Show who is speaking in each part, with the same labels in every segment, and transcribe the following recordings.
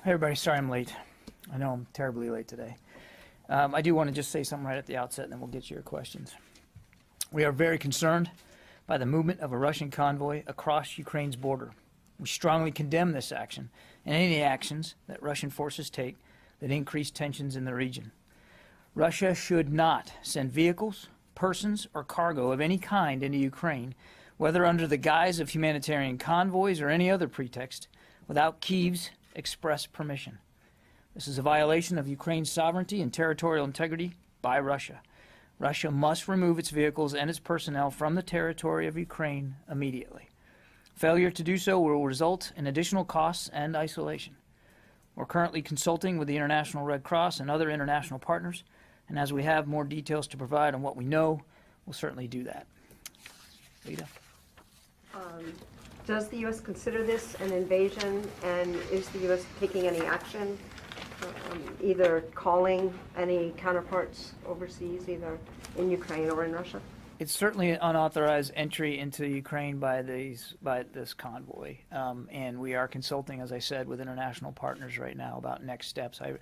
Speaker 1: Hey everybody, sorry I'm late. I know I'm terribly late today. I do want to just say something right at the outset, and then we'll get to your questions. We are very concerned by the movement of a Russian convoy across Ukraine's border. We strongly condemn this action and any actions that Russian forces take that increase tensions in the region. Russia should not send vehicles, persons, or cargo of any kind into Ukraine, whether under the guise of humanitarian convoys or any other pretext, without Kyiv's express permission. This is a violation of Ukraine's sovereignty and territorial integrity by Russia. Russia must remove its vehicles and its personnel from the territory of Ukraine immediately. Failure to do so will result in additional costs and isolation. We're currently consulting with the International Red Cross and other international partners, and as we have more details to provide on what we know, we'll certainly do that. Lita?
Speaker 2: Does the U.S. consider this an invasion, and is the U.S. taking any action, either calling any counterparts overseas, either in Ukraine or in Russia?
Speaker 1: It's certainly an unauthorized entry into Ukraine by this convoy, and we are consulting, as I said, with international partners right now about next steps. I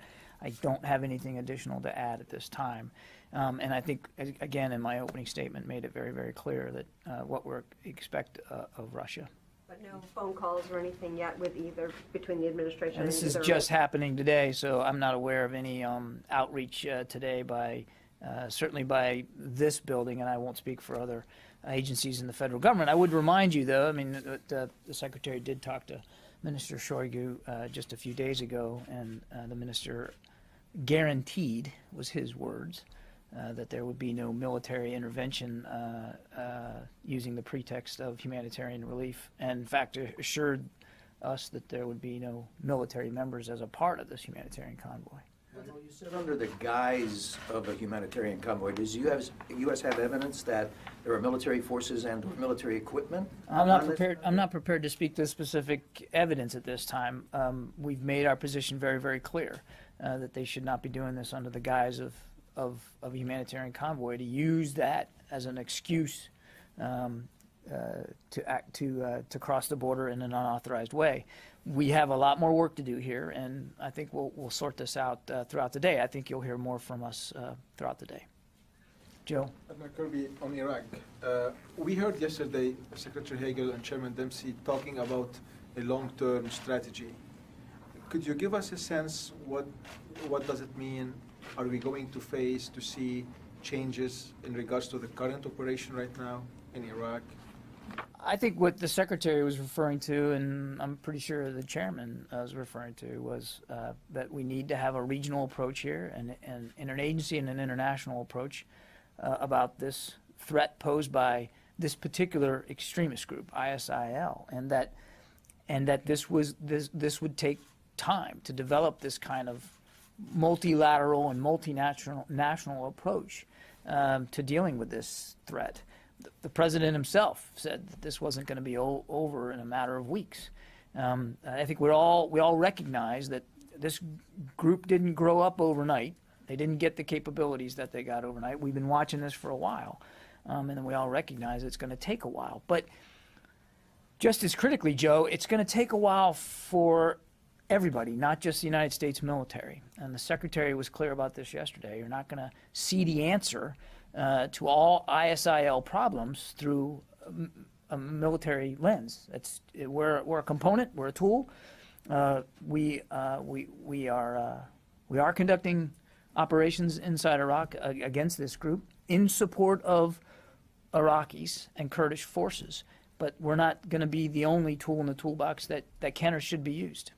Speaker 1: don't have anything additional to add at this time, and I think, again, in my opening statement, made it very, very clear that what we expect of Russia.
Speaker 2: But no phone calls or anything yet with either between the administration
Speaker 1: and this is just happening today, so I'm not aware of any outreach today by certainly by this building, and I won't speak for other agencies in the federal government. I would remind you, though, I mean, the Secretary did talk to Minister Shoigu just a few days ago, and the minister guaranteed, was his words, that there would be no military intervention using the pretext of humanitarian relief, and in fact assured us that there would be no military members as a part of this humanitarian convoy.
Speaker 3: Well, you said under the guise of a humanitarian convoy. Does the U.S. have evidence that there are military forces and military equipment?
Speaker 1: I'm not prepared to speak to specific evidence at this time. We've made our position very, very clear that they should not be doing this under the guise of a humanitarian convoy, to use that as an excuse to cross the border in an unauthorized way. We have a lot more work to do here, and I think we'll sort this out throughout the day. I think you'll hear more from us throughout the day. Joe?
Speaker 4: Admiral Kirby, on Iraq. We heard yesterday Secretary Hagel and Chairman Dempsey talking about a long-term strategy. Could you give us a sense what does it mean? Are we going to see changes in regards to the current operation right now in Iraq?
Speaker 1: I think what the Secretary was referring to, and I'm pretty sure the Chairman was referring to, was that we need to have a regional approach here and an interagency and an international approach about this threat posed by this particular extremist group, ISIL, and that this would take time to develop this kind of multilateral and multinational approach to dealing with this threat. The President himself said that this wasn't going to be over in a matter of weeks. I think we all recognize that this group didn't grow up overnight. They didn't get the capabilities that they got overnight. We've been watching this for a while, and then we all recognize it's going to take a while. But just as critically, Joe, it's going to take a while for everybody, not just the United States military. And the Secretary was clear about this yesterday. You're not going to see the answer to all ISIL problems through a military lens. We're a component. We're a tool. We are conducting operations inside Iraq against this group in support of Iraqis and Kurdish forces. But we're not going to be the only tool in the toolbox that can or should be used.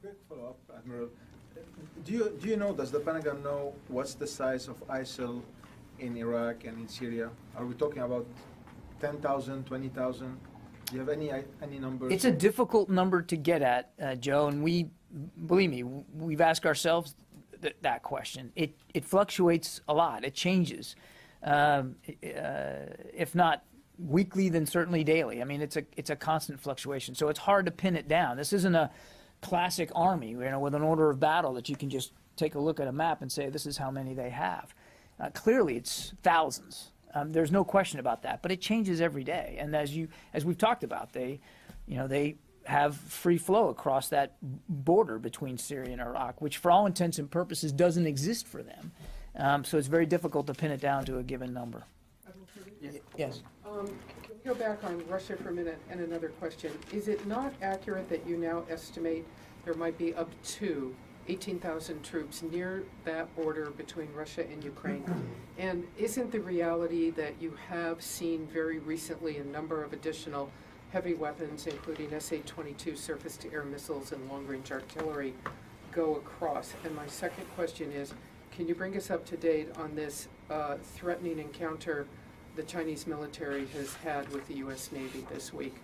Speaker 4: Quick follow-up, Admiral. Do you know, does the Pentagon know what's the size of ISIL in Iraq and in Syria? Are we talking about 10,000, 20,000? Do you have any numbers?
Speaker 1: It's a difficult number to get at, Joe, and believe me, we've asked ourselves that question. It fluctuates a lot. It changes, if not weekly, then certainly daily. I mean, it's a constant fluctuation, so it's hard to pin it down. This isn't a classic army, with an order of battle that you can just take a look at a map and say this is how many they have. Clearly, it's thousands. There's no question about that, but it changes every day. And as we've talked about, they have free flow across that border between Syria and Iraq, which for all intents and purposes doesn't exist for them. So it's very difficult to pin it down to a given number. Yes.
Speaker 5: Can we go back on Russia for a minute and another question? Is it not accurate that you now estimate there might be up to 18,000 troops near that border between Russia and Ukraine? And isn't the reality that you have seen very recently a number of additional heavy weapons, including SA-22 surface-to-air missiles and long-range artillery, go across? And my second question is, can you bring us up to date on this threatening encounter the Chinese military has had with the U.S. Navy this week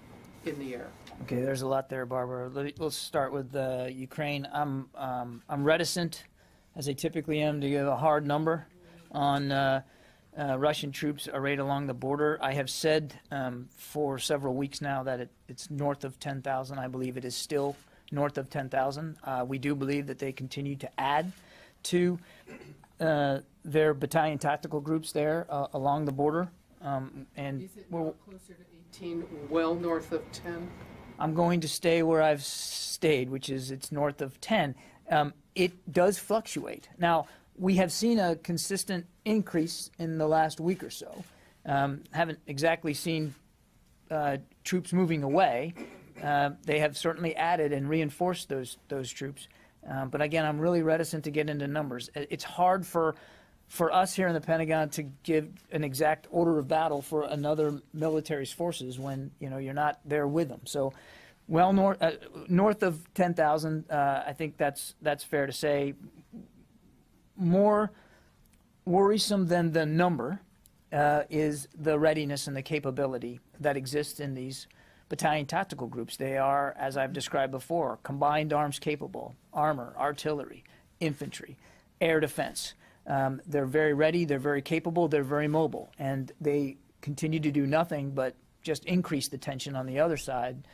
Speaker 5: in the air?
Speaker 1: Okay, there's a lot there, Barbara. Let's start with Ukraine. I'm reticent, as I typically am, to give a hard number on Russian troops arrayed along the border. I have said for several weeks now that it's north of 10,000. I believe it is still north of 10,000. We do believe that they continue to add to their battalion tactical groups there along the border. And
Speaker 5: is it not closer to 18, well north of 10?
Speaker 1: I'm going to stay where I've stayed, which is it's north of 10. It does fluctuate. Now, we have seen a consistent increase in the last week or so. Haven't exactly seen troops moving away. They have certainly added and reinforced those troops. But again, I'm really reticent to get into numbers. It's hard for us here in the Pentagon to give an exact order of battle for another military's forces when you're not there with them. So, well north of 10,000, I think that's fair to say. More worrisome than the number is the readiness and the capability that exists in these battalion tactical groups. They are, as I've described before, combined arms capable, armor, artillery, infantry, air defense. They're very ready, they're very capable, they're very mobile, and they continue to do nothing but just increase the tension on the other side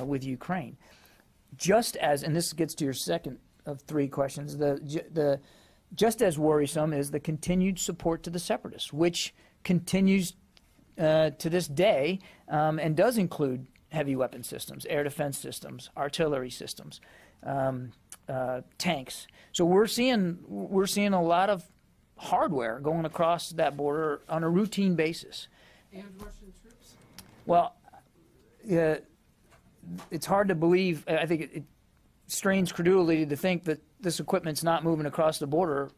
Speaker 1: with Ukraine. Just as, and this gets to your second of three questions, just as worrisome is the continued support to the separatists, which continues to this day and does include heavy weapon systems, air defense systems, artillery systems, tanks. So we're seeing a lot of hardware going across that border on a routine basis.
Speaker 5: And Russian troops?
Speaker 1: Well, it's hard to believe. I think it strains credulity to think that this equipment's not moving across the border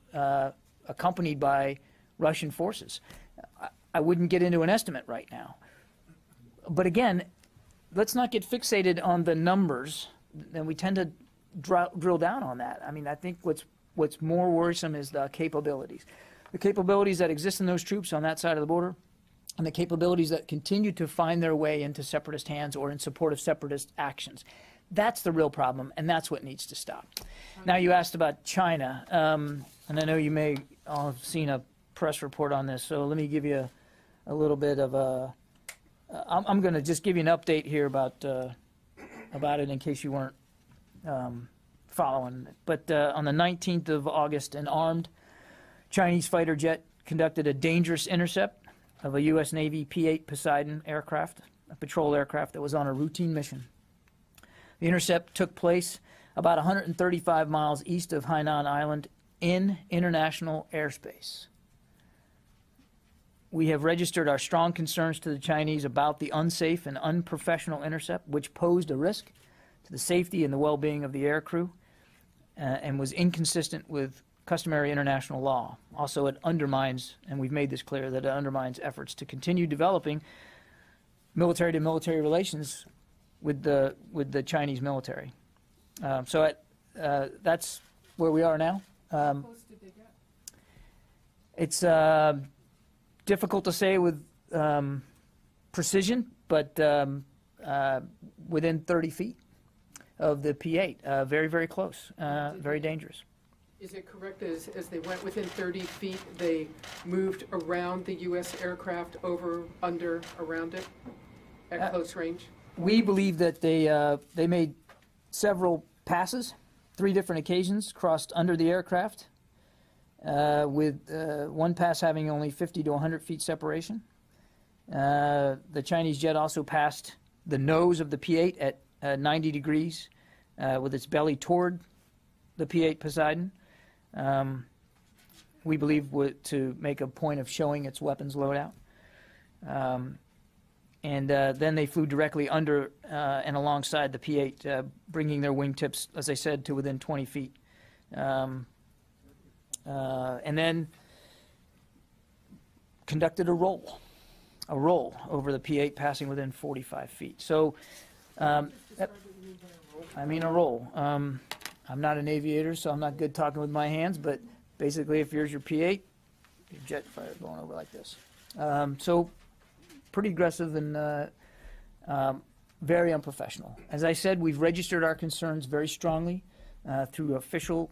Speaker 1: accompanied by Russian forces. I wouldn't get into an estimate right now. But again, let's not get fixated on the numbers, and we tend to drill down on that. I mean, I think what's more worrisome is the capabilities that exist in those troops on that side of the border, and the capabilities that continue to find their way into separatist hands or in support of separatist actions. That's the real problem, and that's what needs to stop. Now, you asked about China, and I know you may all have seen a press report on this, so let me give you a little bit of a I'm going to just give you an update here about it in case you weren't following. But on the 19th of August, an armed Chinese fighter jet conducted a dangerous intercept of a U.S. Navy P-8 Poseidon aircraft, a patrol aircraft that was on a routine mission. The intercept took place about 135 miles east of Hainan Island in international airspace. We have registered our strong concerns to the Chinese about the unsafe and unprofessional intercept, which posed a risk to the safety and the well-being of the aircrew and was inconsistent with customary international law. Also, it undermines, and we've made this clear, that it undermines efforts to continue developing military-to-military relations with the Chinese military. So that's where we are now.
Speaker 5: How close did they get?
Speaker 1: It's difficult to say with precision, but within 30 feet of the P-8. Very, very close, very dangerous.
Speaker 5: Is it correct as they went within 30 feet, they moved around the U.S. aircraft, over, under, around it at close range?
Speaker 1: We believe that they made several passes, 3 different occasions, crossed under the aircraft, with one pass having only 50 to 100 feet separation. The Chinese jet also passed the nose of the P-8 at 90 degrees with its belly toward the P-8 Poseidon. We believe to make a point of showing its weapons loadout. And then they flew directly under and alongside the P-8, bringing their wingtips, as I said, to within 20 feet. And then conducted a roll over the P-8, passing within 45 feet. So, I mean a roll. I'm not an aviator, so I'm not good talking with my hands, but basically if here's your P-8, your jet fire going over like this. So pretty aggressive and very unprofessional. As I said, we've registered our concerns very strongly through official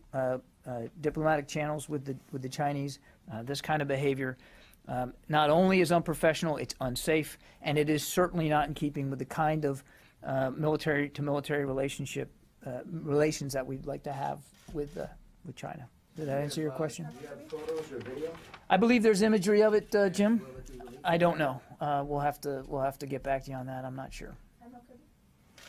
Speaker 1: diplomatic channels with the Chinese. This kind of behavior not only is unprofessional, it's unsafe, and it is certainly not in keeping with the kind of military-to-military relations that we'd like to have with China. Did that answer your question?
Speaker 3: Do you have photos or video?
Speaker 1: I believe there's imagery of it, Jim. I don't know. We'll have to get back to you on that. I'm not sure.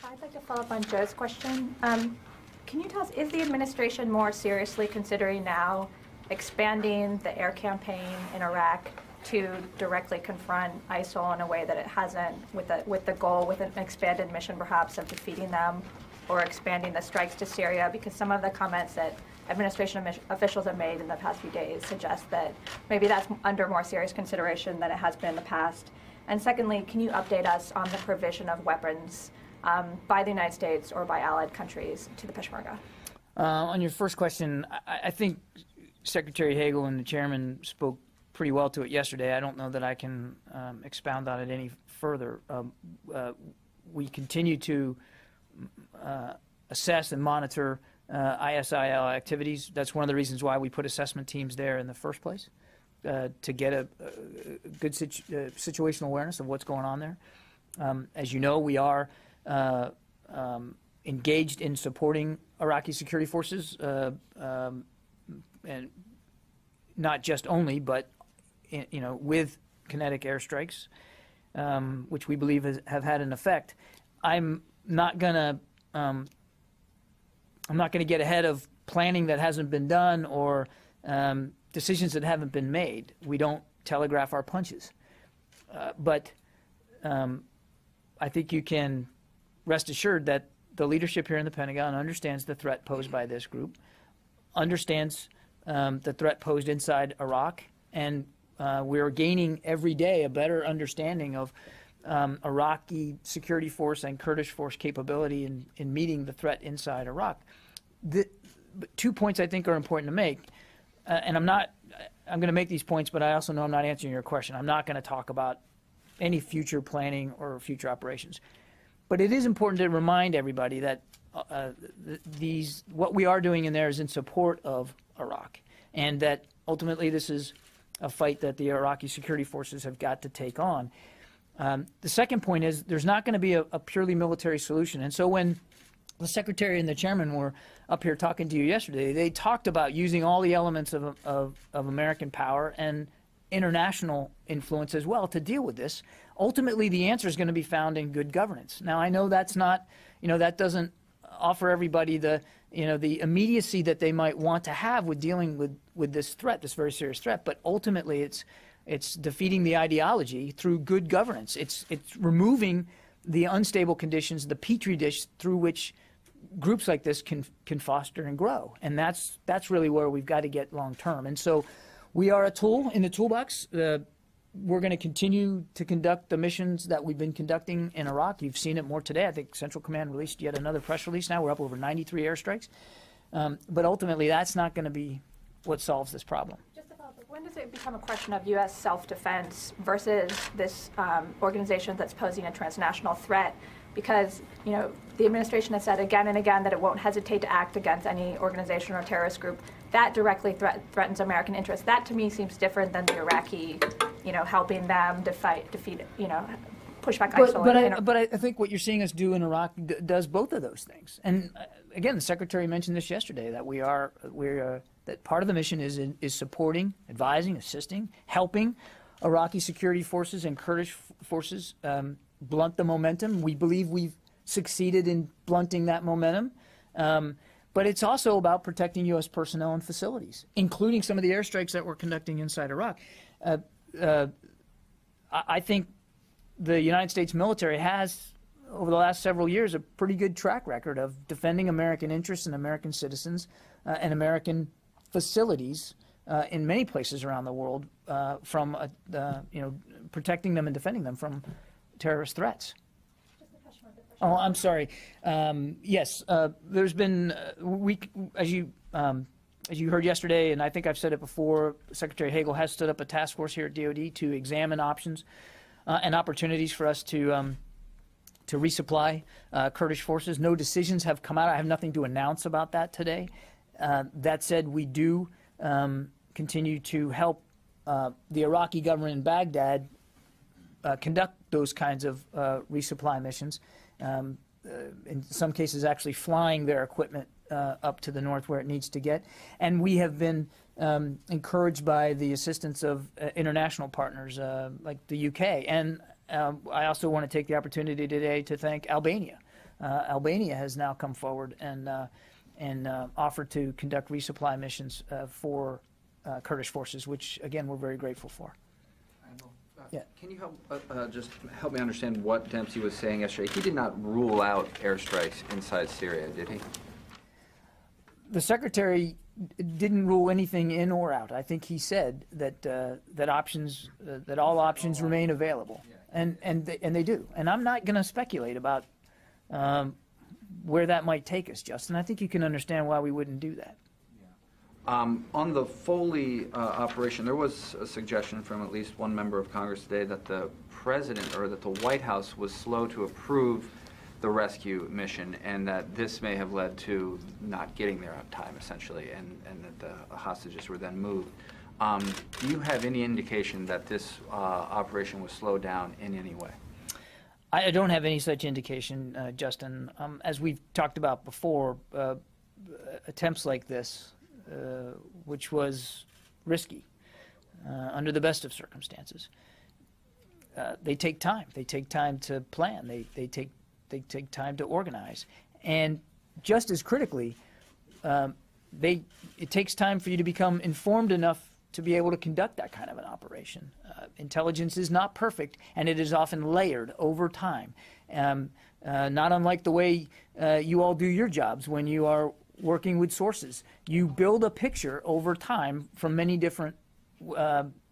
Speaker 6: I'd like to follow up on Joe's question. Can you tell us, is the administration more seriously considering now expanding the air campaign in Iraq to directly confront ISIL in a way that it hasn't, with the goal, with an expanded mission perhaps of defeating them, or expanding the strikes to Syria? Because some of the comments that administration officials have made in the past few days suggest that maybe that's under more serious consideration than it has been in the past. And secondly, can you update us on the provision of weapons by the United States or by allied countries to the Peshmerga?
Speaker 1: On your first question, I think Secretary Hagel and the chairman spoke pretty well to it yesterday. I don't know that I can expound on it any further. We continue to assess and monitor ISIL activities. That's one of the reasons why we put assessment teams there in the first place, to get a good situational awareness of what's going on there. As you know, we are engaged in supporting Iraqi security forces, and not just only, but with kinetic airstrikes, which we believe have had an effect. I'm not gonna get ahead of planning that hasn't been done or decisions that haven't been made. We don't telegraph our punches, but I think you can rest assured that the leadership here in the Pentagon understands the threat posed by this group, understands the threat posed inside Iraq, and we're gaining every day a better understanding of Iraqi security force and Kurdish force capability in meeting the threat inside Iraq. But 2 points I think are important to make, and I'm going to make these points, but I also know I'm not answering your question. I'm not going to talk about any future planning or future operations. But it is important to remind everybody that what we are doing in there is in support of Iraq, and that ultimately this is a fight that the Iraqi security forces have got to take on. The second point is there's not going to be a purely military solution. And so when the Secretary and the Chairman were up here talking to you yesterday, they talked about using all the elements of American power and international influence as well to deal with this. Ultimately, the answer is going to be found in good governance. Now, I know that's not, that doesn't offer everybody the immediacy that they might want to have with dealing with this threat, this very serious threat. But ultimately, it's defeating the ideology through good governance. It's removing the unstable conditions, the petri dish through which groups like this can foster and grow. And that's really where we've got to get long term. And so we are a tool in the toolbox. We're going to continue to conduct the missions that we've been conducting in Iraq. You've seen it more today. I think Central Command released yet another press release now. We're up over 93 airstrikes. But ultimately, that's not going to be what solves this problem.
Speaker 6: Just to follow up, when does it become a question of U.S. self-defense versus this organization that's posing a transnational threat? Because, the administration has said again and again that it won't hesitate to act against any organization or terrorist group. That directly threatens American interests. That, to me, seems different than the Iraqi, helping them defeat, push back ISIL.
Speaker 1: But I think what you're seeing us do in Iraq does both of those things. And again, the Secretary mentioned this yesterday, that that part of the mission is supporting, advising, assisting, helping Iraqi security forces and Kurdish forces blunt the momentum. We believe we've succeeded in blunting that momentum. But it's also about protecting U.S. personnel and facilities, including some of the airstrikes that we're conducting inside Iraq. I think the United States military has, over the last several years, a pretty good track record of defending American interests and American citizens and American facilities in many places around the world from, protecting them and defending them from terrorist threats. Oh, I'm sorry. Yes, there's been as you heard yesterday, and I think I've said it before, Secretary Hagel has stood up a task force here at DoD to examine options and opportunities for us to resupply Kurdish forces. No decisions have come out. I have nothing to announce about that today. That said, we do continue to help the Iraqi government in Baghdad conduct those kinds of resupply missions. In some cases actually flying their equipment up to the north where it needs to get. And we have been encouraged by the assistance of international partners like the UK. And I also want to take the opportunity today to thank Albania. Albania has now come forward and offered to conduct resupply missions for Kurdish forces, which, again, we're very grateful for. Yeah.
Speaker 7: Can you just help me understand what Dempsey was saying yesterday? He did not rule out airstrikes inside Syria, did he?
Speaker 1: The Secretary didn't rule anything in or out. I think he said that that all options remain available, and they do. And I'm not going to speculate about where that might take us, Justin. I think you can understand why we wouldn't do that.
Speaker 7: On the Foley operation, there was a suggestion from at least one member of Congress today that the President or that the White House was slow to approve the rescue mission, and that this may have led to not getting there on time, essentially, and that the hostages were then moved. Do you have any indication that this operation was slowed down in any way?
Speaker 1: I don't have any such indication, Justin. As we've talked about before, attempts like this, which was risky under the best of circumstances, they take time. They take time to plan. They take time to organize. And just as critically, it takes time for you to become informed enough to be able to conduct that kind of an operation. Intelligence is not perfect, and it is often layered over time. Not unlike the way you all do your jobs when you are working with sources. You build a picture over time from many different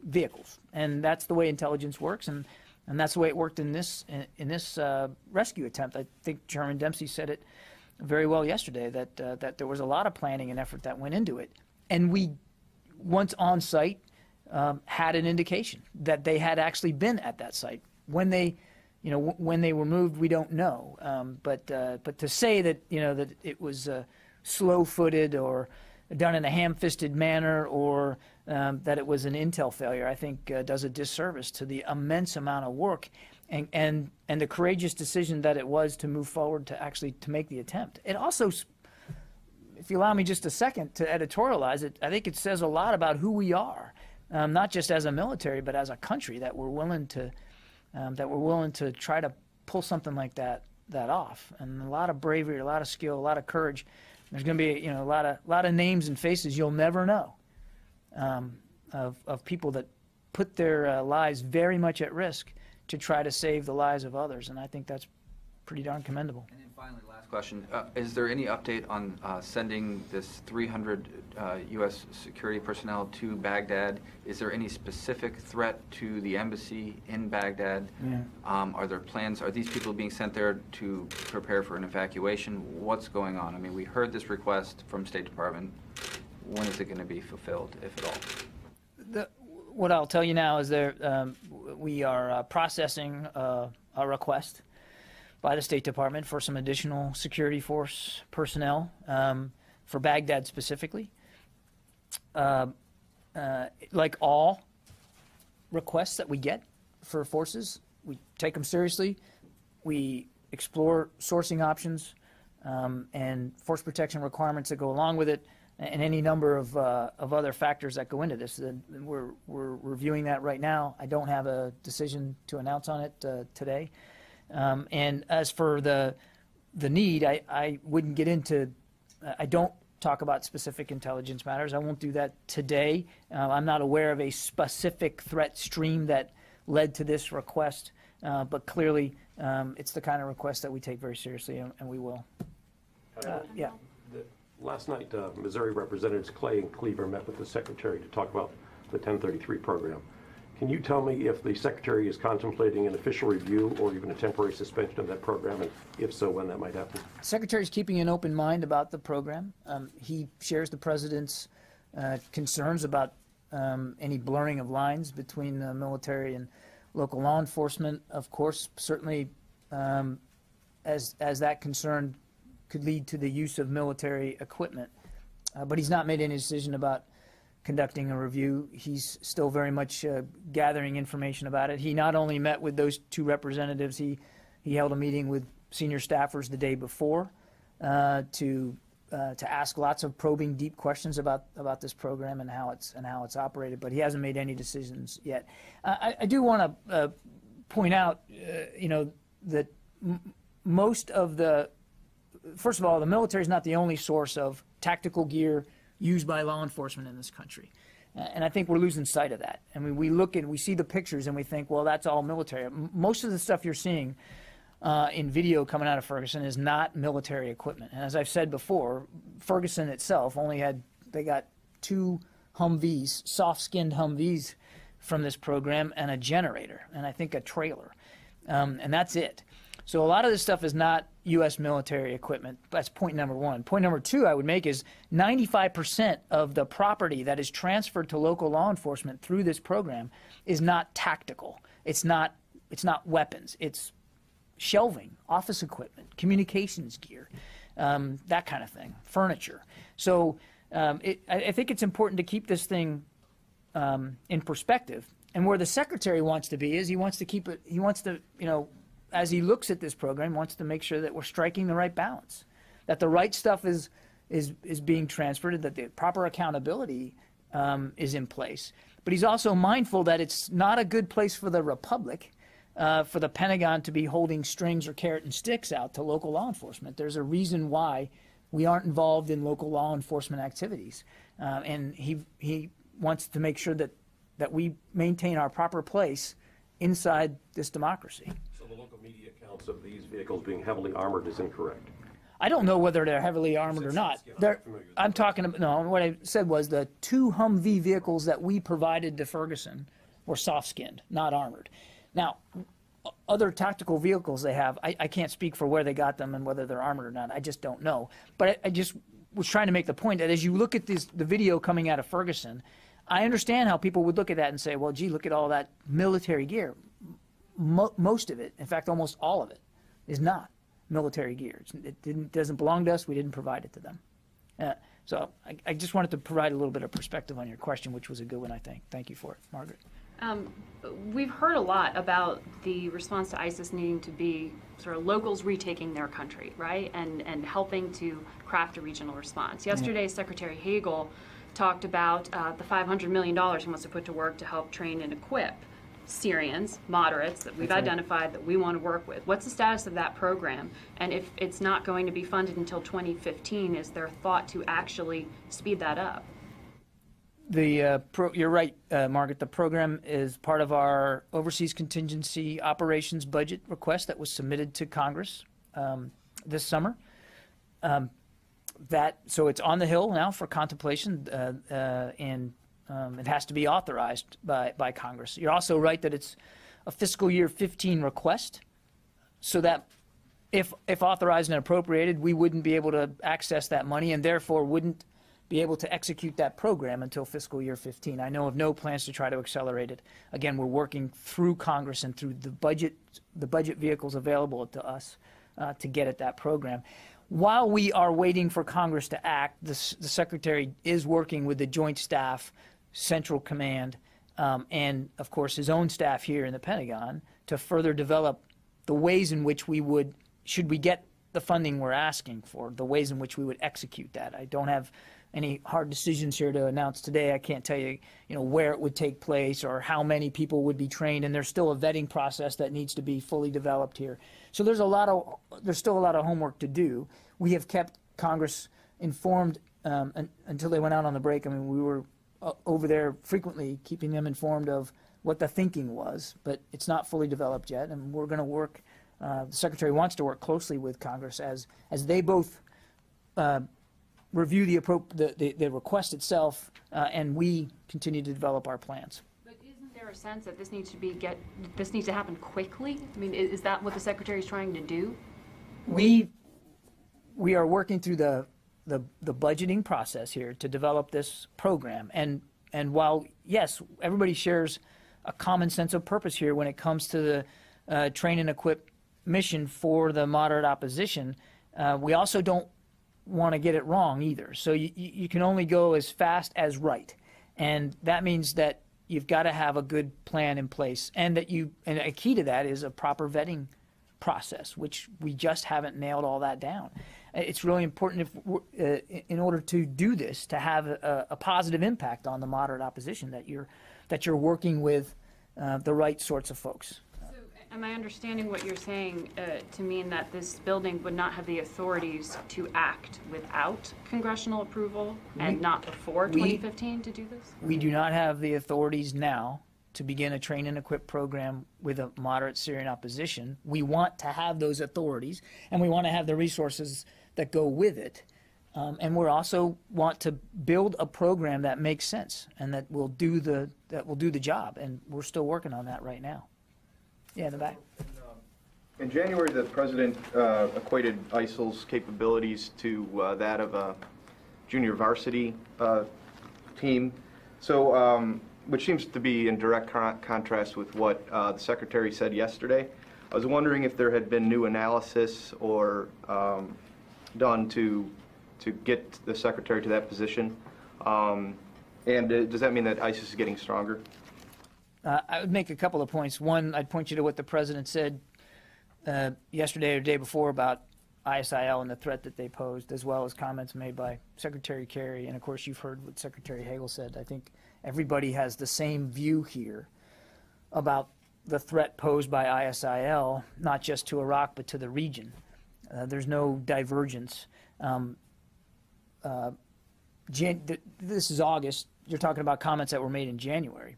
Speaker 1: vehicles, and that's the way intelligence works, and that's the way it worked in this rescue attempt. I think Chairman Dempsey said it very well yesterday, that there was a lot of planning and effort that went into it, and we, once on site, had an indication that they had actually been at that site. When they were moved, we don't know, but to say that that it was slow-footed or done in a ham-fisted manner, or that it was an intel failure, I think does a disservice to the immense amount of work and the courageous decision that it was to move forward to make the attempt. It also, if you allow me just a second to editorialize it, I think it says a lot about who we are, not just as a military, but as a country, that we're willing to try to pull something like that off. And a lot of bravery, a lot of skill, a lot of courage. There's going to be a lot of names and faces you'll never know of people that put their lives very much at risk to try to save the lives of others, and I think that's pretty darn commendable.
Speaker 7: And then finally, last question: is there any update on sending this 300 U.S. security personnel to Baghdad? Is there any specific threat to the embassy in Baghdad?
Speaker 1: Yeah.
Speaker 7: Are there plans? Are these people being sent there to prepare for an evacuation? What's going on? I mean, we heard this request from State Department. When is it going to be fulfilled, if at all?
Speaker 1: What I'll tell you now is we are processing a request by the State Department for some additional security force personnel for Baghdad specifically. Like all requests that we get for forces, we take them seriously. We explore sourcing options and force protection requirements that go along with it, and any number of other factors that go into this. We're reviewing that right now. I don't have a decision to announce on it today. And as for the the need, I wouldn't get into, I don't talk about specific intelligence matters. I won't do that today. I'm not aware of a specific threat stream that led to this request, but clearly it's the kind of request that we take very seriously, and we will. Yeah.
Speaker 8: Last night, Missouri Representatives Clay and Cleaver met with the Secretary to talk about the 1033 program. Can you tell me if the Secretary is contemplating an official review or even a temporary suspension of that program, and if so, when that might happen?
Speaker 1: The Secretary is keeping an open mind about the program. He shares the President's concerns about any blurring of lines between the military and local law enforcement. Of course, certainly as that concern could lead to the use of military equipment. But he's not made any decision about conducting a review. He's still very much gathering information about it. He not only met with those two representatives, he held a meeting with senior staffers the day before to ask lots of probing, deep questions about this program and how it's operated. But he hasn't made any decisions yet. I do want to point out, that most of the first of all, the military is not the only source of tactical gear used by law enforcement in this country. And I think we're losing sight of that. I mean, we see the pictures and we think, well, that's all military. Most of the stuff you're seeing in video coming out of Ferguson is not military equipment. And as I've said before, Ferguson itself they got 2 Humvees, soft-skinned Humvees from this program, and a generator, and I think a trailer. And that's it. So a lot of this stuff is not U.S. military equipment. That's point number one. Point number two I would make is 95% of the property that is transferred to local law enforcement through this program is not tactical. It's not weapons. It's shelving, office equipment, communications gear, that kind of thing, furniture. So I think it's important to keep this thing in perspective. And where the Secretary wants to be is he wants to keep it, as he looks at this program, wants to make sure that we're striking the right balance, that the right stuff is being transferred, that the proper accountability is in place. But he's also mindful that it's not a good place for the Republic, for the Pentagon to be holding strings or carrot and sticks out to local law enforcement. There's a reason why we aren't involved in local law enforcement activities. And he wants to make sure that we maintain our proper place inside this democracy.
Speaker 8: So the local media accounts of these vehicles being heavily armored is incorrect?
Speaker 1: I don't know whether they're heavily armored or not. I'm talking about, no, what I said was the 2 Humvee vehicles that we provided to Ferguson were soft-skinned, not armored. Now, other tactical vehicles they have, I can't speak for where they got them and whether they're armored or not. I just don't know. But I just was trying to make the point that as you look at the video coming out of Ferguson, I understand how people would look at that and say, well, gee, look at all that military gear. Most of it, in fact, almost all of it, is not military gear. It doesn't belong to us. We didn't provide it to them. So I just wanted to provide a little bit of perspective on your question, which was a good one, I think. Thank you for it, Margaret.
Speaker 9: We've heard a lot about the response to ISIS needing to be sort of locals retaking their country, right, and helping to craft a regional response. Yesterday, Secretary Hagel talked about the $500 million he wants to put to work to help train and equip Syrians, moderates, that we've identified that we want to work with. What's the status of that program? And if it's not going to be funded until 2015, is there thought to actually speed that up?
Speaker 1: You're right, Margaret. The program is part of our overseas contingency operations budget request that was submitted to Congress this summer. So it's on the Hill now for contemplation, and it has to be authorized by Congress. You're also right that it's a fiscal year 15 request, so that if authorized and appropriated, we wouldn't be able to access that money and therefore wouldn't be able to execute that program until fiscal year 15. I know of no plans to try to accelerate it. Again, we're working through Congress and through the budget vehicles available to us to get at that program. While we are waiting for Congress to act, the Secretary is working with the Joint Staff, Central Command, and, of course, his own staff here in the Pentagon to further develop the ways in which we would, should we get the funding we're asking for, the ways in which we would execute that. I don't have any hard decisions here to announce today. I can't tell you, where it would take place or how many people would be trained, and there's still a vetting process that needs to be fully developed here. So there's still a lot of homework to do. We have kept Congress informed until they went out on the break. I mean, we were over there frequently keeping them informed of what the thinking was, but it's not fully developed yet, and we're going to work. The Secretary wants to work closely with Congress as they both review the request itself, and we continue to develop our plans.
Speaker 9: But isn't there a sense that this needs to happen quickly? I mean, is that what the Secretary is trying to do?
Speaker 1: We are working through the budgeting process here to develop this program, and while yes, everybody shares a common sense of purpose here when it comes to the train and equip mission for the moderate opposition, we also don't want to get it wrong either. So you can only go as fast as right, and that means that you've got to have a good plan in place, and a key to that is a proper vetting process, which we just haven't nailed all that down. It's really important in order to do this, to have a positive impact on the moderate opposition, that you're working with the right sorts of folks.
Speaker 9: So am I understanding what you're saying to mean that this building would not have the authorities to act without congressional approval and not before 2015 to do this?
Speaker 1: We do not have the authorities now to begin a train and equip program with a moderate Syrian opposition. We want to have those authorities, and we want to have the resources that go with it. And we also want to build a program that makes sense and that will do the job. And we're still working on that right now. Yeah, in the back.
Speaker 10: In January, the president equated ISIL's capabilities to that of a junior varsity team. So, which seems to be in direct contrast with what the secretary said yesterday. I was wondering if there had been new analysis or done to get the secretary to that position, and does that mean that ISIS is getting stronger?
Speaker 1: I would make a couple of points. One, I'd point you to what the president said yesterday or the day before about ISIL and the threat that they posed, as well as comments made by Secretary Kerry, and of course you've heard what Secretary Hagel said. I think everybody has the same view here about the threat posed by ISIL, not just to Iraq but to the region. There's no divergence. This is August. You're talking about comments that were made in January.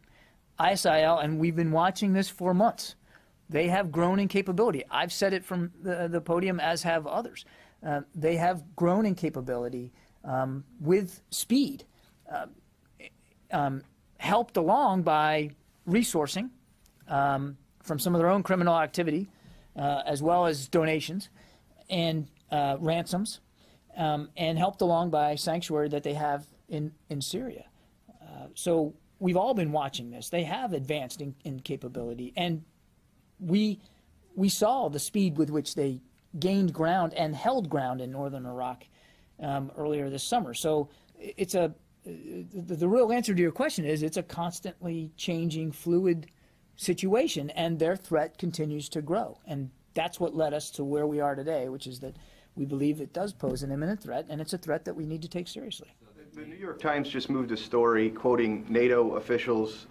Speaker 1: ISIL, and we've been watching this for months, they have grown in capability. I've said it from the podium, as have others. They have grown in capability with speed, helped along by resourcing from some of their own criminal activity, as well as donations and ransoms, and helped along by sanctuary that they have in Syria. So we've all been watching this. They have advanced in capability, and we saw the speed with which they gained ground and held ground in northern Iraq earlier this summer. So it's the real answer to your question is it's a constantly changing, fluid situation, and their threat continues to grow. And that's what led us to where we are today, which is that we believe it does pose an imminent threat, and it's a threat that we need to take seriously.
Speaker 10: The New York Times just moved a story quoting NATO officials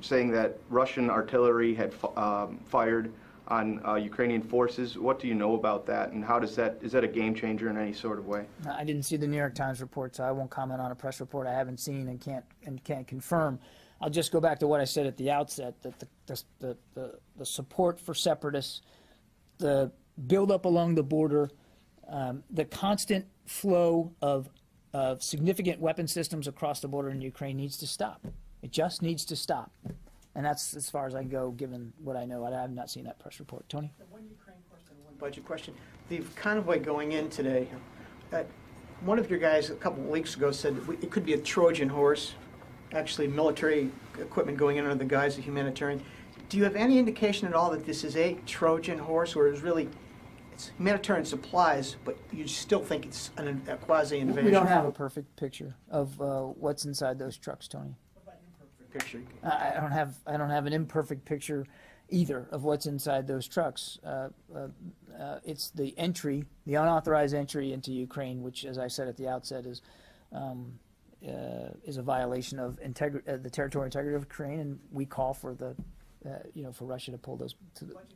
Speaker 10: saying that Russian artillery had fired on Ukrainian forces. What do you know about that, and how is that a game changer in any sort of way?
Speaker 1: I didn't see the New York Times report, so I won't comment on a press report I haven't seen and can't confirm. I'll just go back to what I said at the outset, that the support for separatists, the buildup along the border, the constant flow of significant weapon systems across the border in Ukraine needs to stop. It just needs to stop. And that's as far as I go, given what I know. I have not seen that press report. Tony?
Speaker 11: One Ukraine question, one budget question. The convoy going in today, one of your guys a couple of weeks ago said it could be a Trojan horse, actually military equipment going in under the guise of humanitarian. Do you have any indication at all that this is a Trojan horse, or is really it's humanitarian supplies, but you still think it's a quasi-invasion?
Speaker 1: We don't have a perfect picture of what's inside those trucks, Tony.
Speaker 11: Picture.
Speaker 1: I don't have an imperfect picture either of what's inside those trucks. It's the entry, the unauthorized entry into Ukraine, which, as I said at the outset, is a violation of the territorial integrity of Ukraine, and we call for the, for Russia to pull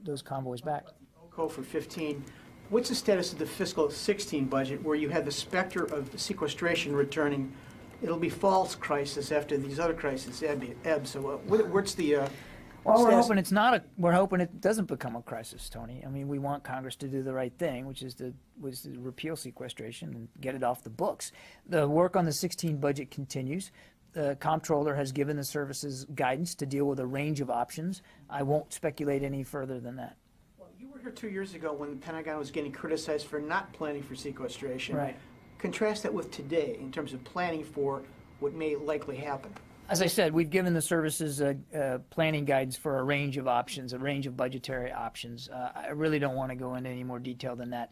Speaker 1: those convoys back.
Speaker 11: OCO for 15. What's the status of the fiscal 16 budget, where you had the specter of sequestration returning? It'll be false crisis after these other crises ebb. So what's the
Speaker 1: well, we're hoping it's not we're hoping it doesn't become a crisis, Tony. I mean, we want Congress to do the right thing, which is to repeal sequestration and get it off the books. The work on the 16 budget continues. The comptroller has given the services guidance to deal with a range of options. I won't speculate any further than that.
Speaker 11: Well, you were here 2 years ago when the Pentagon was getting criticized for not planning for sequestration.
Speaker 1: Right.
Speaker 11: Contrast that with today in terms of planning for what may likely happen.
Speaker 1: As I said, we've given the services planning guidance for a range of options, a range of budgetary options. I really don't want to go into any more detail than that.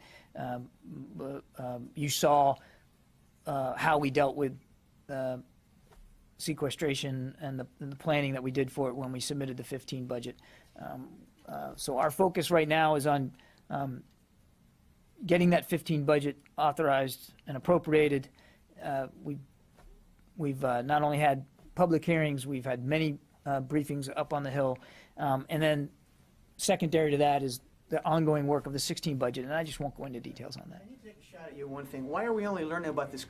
Speaker 1: You saw how we dealt with sequestration and the planning that we did for it when we submitted the 15 budget. So our focus right now is on getting that 15 budget authorized and appropriated. We've not only had public hearings, we've had many briefings up on the Hill, and then secondary to that is the ongoing work of the 16 budget, and I just won't go into details on that.
Speaker 11: I need to take a shot at you one thing. Why are we only learning about this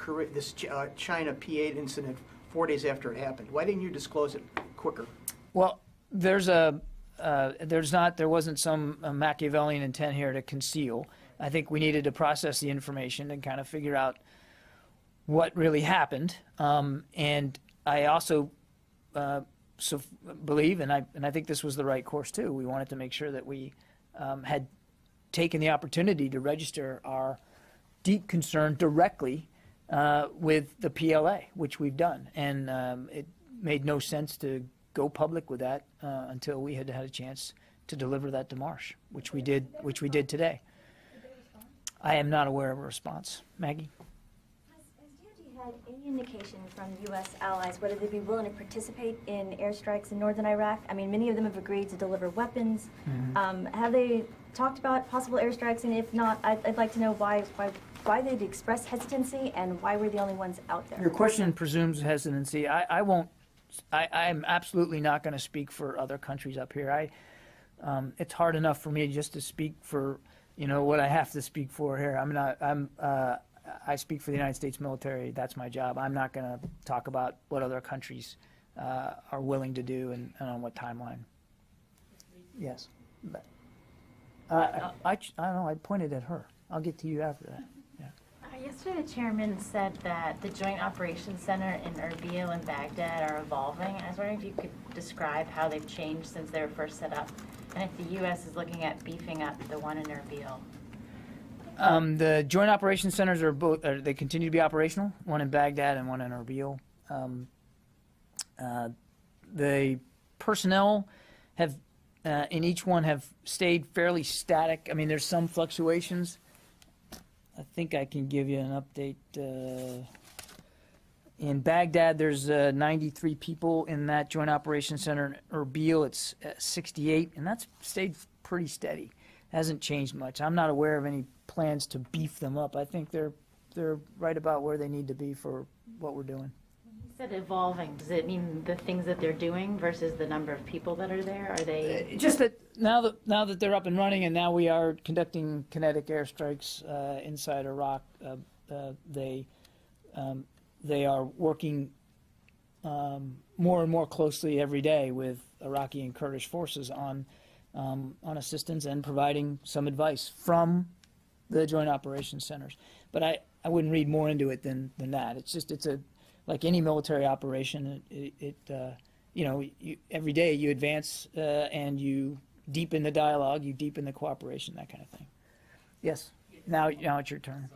Speaker 11: China P-8 incident 4 days after it happened? Why didn't you disclose it quicker?
Speaker 1: Well, there wasn't some Machiavellian intent here to conceal. I think we needed to process the information and kind of figure out what really happened. And I also believe, and I think this was the right course too. We wanted to make sure that we had taken the opportunity to register our deep concern directly with the PLA, which we've done. And it made no sense to go public with that until we had had a chance to deliver that démarche, which we did today. I am not aware of a response. Maggie?
Speaker 12: Has DoD had any indication from U.S. allies whether they'd be willing to participate in airstrikes in northern Iraq? I mean, many of them have agreed to deliver weapons. Mm-hmm. Have they talked about possible airstrikes? And if not, I'd like to know why they'd expressed hesitancy and why we're the only ones out there.
Speaker 1: Your question presumes hesitancy. I'm absolutely not going to speak for other countries up here. It's hard enough for me just to speak for what I have to speak for here. I speak for the United States military. That's my job. I'm not going to talk about what other countries are willing to do and on what timeline. Yes. But, I don't know. I pointed at her. I'll get to you after that. Yeah.
Speaker 13: Yesterday, the chairman said that the Joint Operations Center in Erbil and Baghdad are evolving. I was wondering if you could describe how they've changed since they were first set up, and if the U.S. is looking at beefing up the one in Erbil.
Speaker 1: The Joint Operations Centers are both. They continue to be operational. One in Baghdad and one in Erbil. The personnel have in each one have stayed fairly static. I mean, there's some fluctuations. I think I can give you an update. In Baghdad, there's 93 people in that Joint Operations Center. In Erbil, it's 68, and that's stayed pretty steady. Hasn't changed much. I'm not aware of any plans to beef them up. I think they're right about where they need to be for what we're doing.
Speaker 13: You said evolving. Does it mean the things that they're doing versus the number of people that are there? Are they
Speaker 1: just that now that they're up and running, and now we are conducting kinetic airstrikes inside Iraq? They are working more and more closely every day with Iraqi and Kurdish forces on assistance and providing some advice from the Joint Operations Centers. But I wouldn't read more into it than that. It's like any military operation. Every day you advance and you deepen the dialogue, you deepen the cooperation, that kind of thing. Yes. Now it's your turn.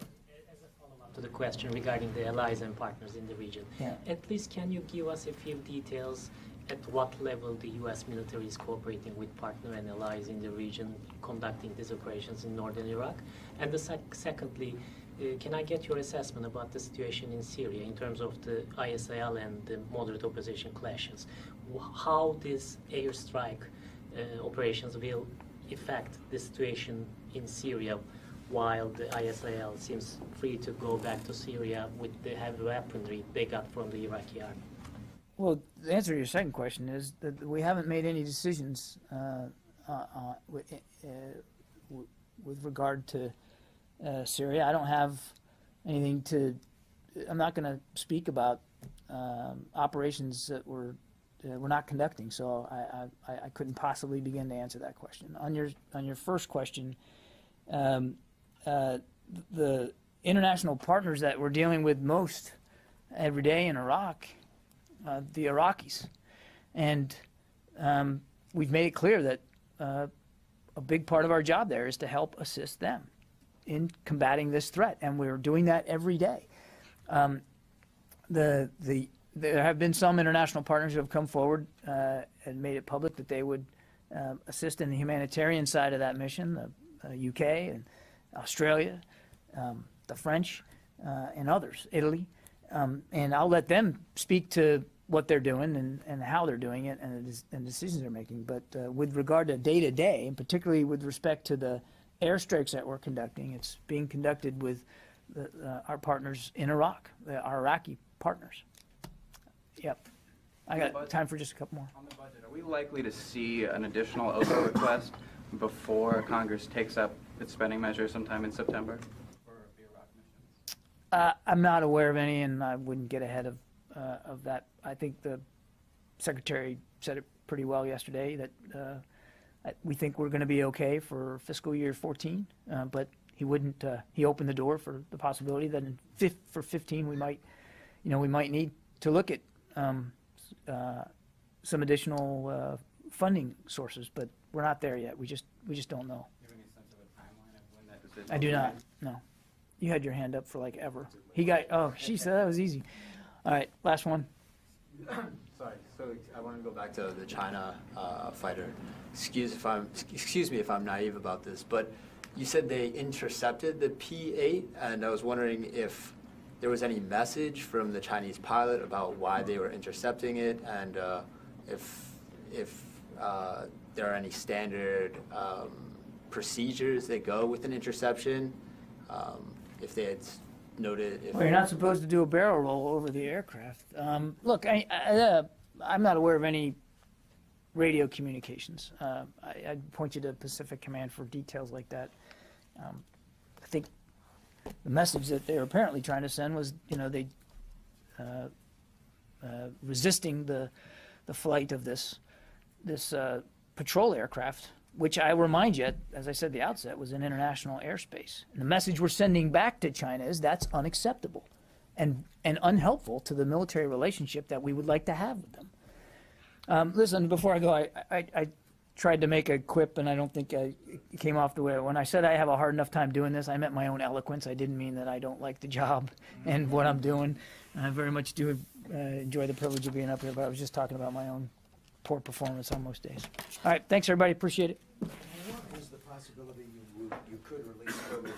Speaker 14: To the question regarding the allies and partners in the region.
Speaker 1: Yeah.
Speaker 14: At least can you give us a few details at what level the U.S. military is cooperating with partner and allies in the region conducting these operations in northern Iraq? And secondly, can I get your assessment about the situation in Syria in terms of the ISIL and the moderate opposition clashes? How this airstrike operations will affect the situation in Syria, while the ISIL seems free to go back to Syria with the heavy weaponry they got from the Iraqi army?
Speaker 1: Well, the answer to your second question is that we haven't made any decisions with regard to Syria. I don't have anything to. I'm not going to speak about operations that we're not conducting. So I couldn't possibly begin to answer that question. On your first question, the international partners that we're dealing with most every day in Iraq, the Iraqis, and we've made it clear that a big part of our job there is to help assist them in combating this threat, and we're doing that every day. There have been some international partners who have come forward and made it public that they would assist in the humanitarian side of that mission, the UK and Australia, the French, and others, Italy. And I'll let them speak to what they're doing and how they're doing it and decisions they're making. But with regard to day-to-day, and particularly with respect to the airstrikes that we're conducting, it's being conducted with our partners in Iraq, our Iraqi partners. Yep. I got time for just a couple more.
Speaker 15: On the budget, are we likely to see an additional OSA request before Congress takes up its spending measures sometime in September for the Iraq missions?
Speaker 1: I'm not aware of any, and I wouldn't get ahead of that. I think the Secretary said it pretty well yesterday that we think we're going to be okay for fiscal year 14, but he wouldn't. He opened the door for the possibility that for 15 we might need to look at some additional funding sources, but we're not there yet. We just don't know.
Speaker 15: Do you have any sense of a timeline of when that decision?
Speaker 1: I do not. No. You had your hand up for like ever. He got. Oh, she said that was easy. All right, last one.
Speaker 16: Sorry. So I want to go back to the China fighter. Excuse me if I'm naive about this, but you said they intercepted the P-8, and I was wondering if there was any message from the Chinese pilot about why they were intercepting it, and if there are any standard procedures that go with an interception, if they had noted.
Speaker 1: Well, you're not supposed to do a barrel roll over the aircraft. Look, I'm not aware of any radio communications. I'd point you to Pacific Command for details like that. I think the message that they were apparently trying to send was, they resisting the flight of this patrol aircraft, which I remind you, as I said at the outset, was in international airspace. And the message we're sending back to China is that's unacceptable and unhelpful to the military relationship that we would like to have with them. Listen, before I go, I tried to make a quip, and I don't think it came off the way. When I said I have a hard enough time doing this, I meant my own eloquence. I didn't mean that I don't like the job and what I'm doing. I very much do enjoy the privilege of being up here, but I was just talking about my own poor performance on most days. All right, thanks everybody, appreciate it.
Speaker 3: What is the possibility you could release further